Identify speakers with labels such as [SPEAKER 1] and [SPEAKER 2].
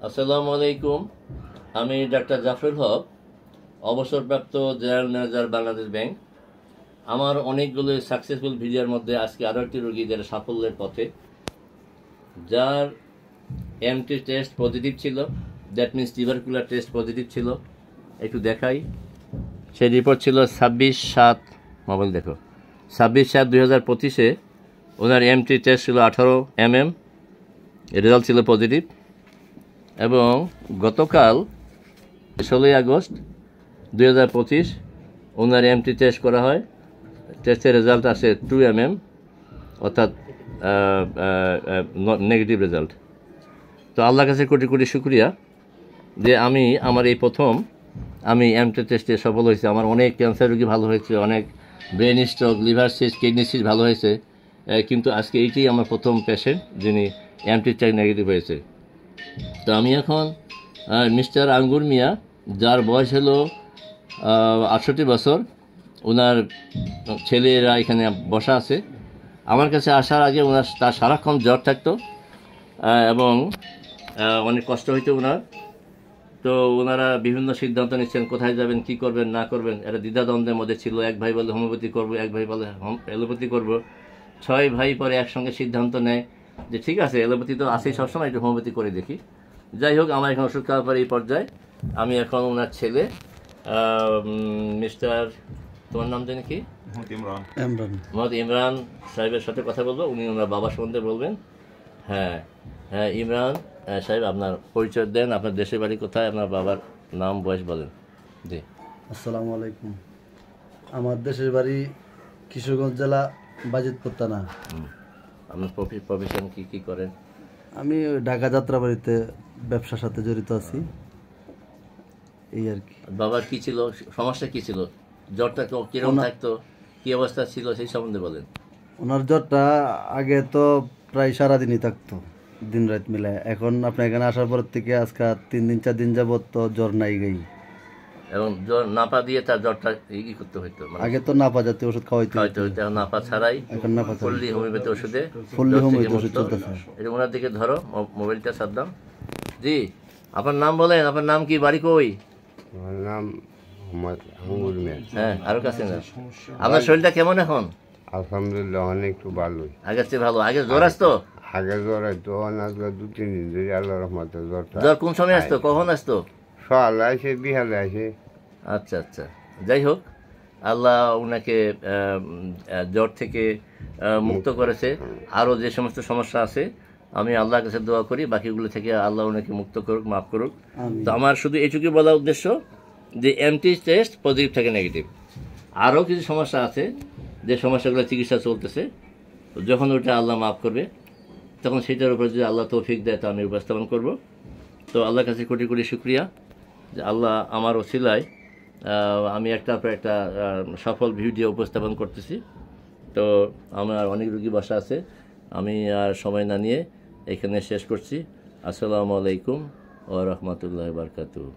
[SPEAKER 1] আসসালামু আলাইকুম। আমি ডাক্তার জাফরুল হক, অবসরপ্রাপ্ত জেনারেল ম্যানেজার বাংলাদেশ ব্যাংক। আমার অনেকগুলো সাকসেসফুল ভিডিওর মধ্যে আজকে আরও একটি রোগী যারা সাফল্যের পথে, যার এমটি টেস্ট পজিটিভ ছিল, that means tubercular test positive ছিল। একটু দেখাই, সেই রিপোর্ট ছিল 26/7, মোবাইল দেখো, 26/7/2025-এ ওনার এমটি টেস্ট ছিল 18 mm, রেজাল্ট ছিল পজিটিভ। এবং গতকাল 16 আগস্ট 2025 ওনার এমটি টেস্ট করা হয়, টেস্টের রেজাল্ট আসে 2 mm, অর্থাৎ নেগেটিভ রেজাল্ট। তো আল্লাহর কাছে কোটি কোটি শুকরিয়া যে আমার এই প্রথম এমটি টেস্টে সফল হয়েছে। আমার অনেক ক্যান্সার রোগী ভালো হয়েছে, অনেক brain stroke, liver cyst, kidney cyst ভালো হয়েছে, কিন্তু আজকে এইটাই আমার প্রথম পেশেন্ট যিনি এমটি টেস্ট নেগেটিভ হয়েছে। তো আমি এখন মিস্টার আঙ্গুর মিয়া, যার বয়স হলো 68 বছর, ওনার ছেলেরা এখানে বসা আছে। আমার কাছে আসার আগে তার সারাক্ষণ জ্বর থাকতো এবং অনেক কষ্ট হইতো ওনার। তো ওনারা বিভিন্ন সিদ্ধান্ত নিচ্ছেন, কোথায় যাবেন, কি করবেন না করবেন, এটা দ্বিধাদ্বন্দ্বের মধ্যে ছিল। এক ভাই বলে হোমিওপ্যাথি করবো, এক ভাই বলে অ্যালোপ্যাথি করবো। 6 ভাই পরে একসঙ্গে সিদ্ধান্ত নেয় যে ঠিক আছে, অ্যালোপ্যাথি তো আসেই সবসময়, একটু হোমিওপ্যাথি করে দেখি। যাই হোক, আমার এখন ওষুধ খাওয়ার পরে এই পর্যায়ে আমি এখন ওনার ছেলে মিস্টার, তোমার নাম জানি কি, মোহাম্মদ ইমরান সাহেবের সাথে কথা বলবো। উনি ওনার বাবার সম্বন্ধে বলবেন। হ্যাঁ হ্যাঁ, ইমরান সাহেব, আপনার পরিচয় দেন, আপনার দেশের বাড়ি কোথায়, আপনার বাবার নাম বয়স বলেন। জি।
[SPEAKER 2] আসসালামু আলাইকুম। আমার দেশের বাড়ি কিশোরগঞ্জ জেলা বাজিতপুর থানা।
[SPEAKER 1] আপনার প্রফেশন কি করেন?
[SPEAKER 2] আমি ঢাকা যাত্রাবাড়িতে ব্যবসার সাথে জড়িত আছি, এই আর কি।
[SPEAKER 1] বাবার কি ছিল, সমস্যা কি ছিল, জ্বরটা কিরকম থাকতো, কি অবস্থা ছিল সেই সম্বন্ধে বলেন।
[SPEAKER 2] ওনার জ্বরটা আগে তো প্রায় সারাদিনই থাকতো, দিন রাত মিলে। এখন আপনার এখানে আসার পর থেকে আজকে 3 দিন 4 দিন যাবত তো জ্বর নাই গেই।
[SPEAKER 1] এবং জ্বর নাপা দিয়ে তার জ্বরটা কি করতে হইতো?
[SPEAKER 2] আগে তো নাপা জাতীয় ওষুধ খাওয়াইতে হইতো,
[SPEAKER 1] এখন নাপা ছাড়াই
[SPEAKER 2] এখন নাপা
[SPEAKER 1] ফুললি হোমিওপ্যাথি ওষুধে,
[SPEAKER 2] ফুললি হোমিওপ্যাথি ওষুধ চলতেছে।
[SPEAKER 1] এটা ওনার দিকে ধরো, মোবাইলটা সাদ্দাম। জি, আপনার নাম বলেন, আপনার নাম কি, বাড়ি কই?
[SPEAKER 3] আমার নাম মোহাম্মদ আঙ্গুর মিয়া।
[SPEAKER 1] হ্যাঁ, আরো কাছে না। আপনার শরীরটা কেমন এখন?
[SPEAKER 3] আলহামদুলিল্লাহ অনেক একটু ভালোই,
[SPEAKER 1] আগের চেয়ে ভালো। আগে জ্বর আসতো?
[SPEAKER 3] আগে জ্বর হয়তো আজকে 2-3 দিন ধরে আল্লাহর রহমতে জ্বরটা।
[SPEAKER 1] জ্বর কোন সময় আসতো, কখন আসতো?
[SPEAKER 3] সকালে আসে, বিহালে আসে।
[SPEAKER 1] আচ্ছা আচ্ছা, যাই হোক, আল্লাহ ওনাকে জ্বর থেকে মুক্ত করেছে। আরও যে সমস্ত সমস্যা আছে আমি আল্লাহর কাছে দোয়া করি বাকিগুলো থেকে আল্লাহ ওনাকে মুক্ত করুক, মাফ করুক। তো আমার শুধু এইটুকুই বলা উদ্দেশ্য যে এমটি টেস্ট পজিটিভ থেকে নেগেটিভ। আরও কিছু সমস্যা আছে, যে সমস্যাগুলো চিকিৎসা চলতেছে, যখন ওটা আল্লাহ মাফ করবে তখন সেটার উপরে যদি আল্লাহ তৌফিক দেয় তা আমি উপস্থাপন করব। তো আল্লাহর কাছে কোটি কোটি শুকরিয়া যে আল্লাহ আমার ওসিলায় আমি একটা সফল ভিডিও উপস্থাপন করতেছি। তো আমার অনেক রোগী বসা আছে, আমি আর সময় না নিয়ে এখানে শেষ করছি। আসসালামু আলাইকুম ওয়া রাহমাতুল্লাহি ওয়া বারাকাতুহু।